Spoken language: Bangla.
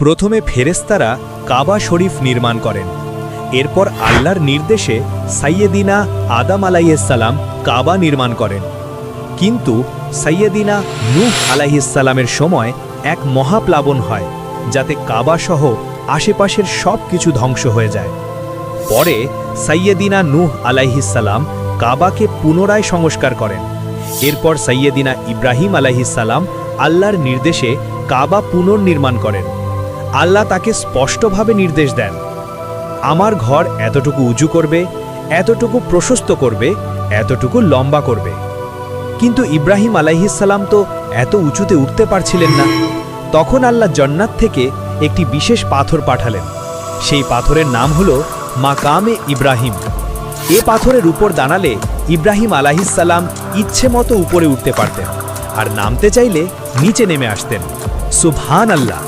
প্রথমে ফেরেশতারা কাবা শরীফ নির্মাণ করেন। এরপর আল্লাহর নির্দেশে সাইয়েদিনা আদম আলাইহিসসালাম কাবা নির্মাণ করেন। কিন্তু সাইয়েদিনা নূহ আলাইহিসসালামের সময় এক মহাপ্লাবন হয়, যাতে কাবা সহ আশেপাশের সব কিছু ধ্বংস হয়ে যায়। পরে সাইয়েদিনা নূহ আলাইহিসসালাম কাবাকে পুনরায় সংস্কার করেন। এরপর সাইয়েদিনা ইব্রাহিম আলাইহিসসালাম আল্লাহর নির্দেশে কাবা পুনর্নির্মাণ করেন। আল্লাহ তাকে স্পষ্টভাবে নির্দেশ দেন, আমার ঘর এতটুকু উঁচু করবে, এতটুকু প্রশস্ত করবে, এতটুকু লম্বা করবে। কিন্তু ইব্রাহিম আলাইহিসসালাম তো এত উঁচুতে উঠতে পারছিলেন না। তখন আল্লাহ জান্নাত থেকে একটি বিশেষ পাথর পাঠালেন। সেই পাথরের নাম হলো মাকামে ইব্রাহিম। এ পাথরের উপর দাঁড়ালে ইব্রাহিম আলাইহিসসালাম ইচ্ছে মতো উপরে উঠতে পারতেন, আর নামতে চাইলে নিচে নেমে আসতেন। সুবহানাল্লাহ।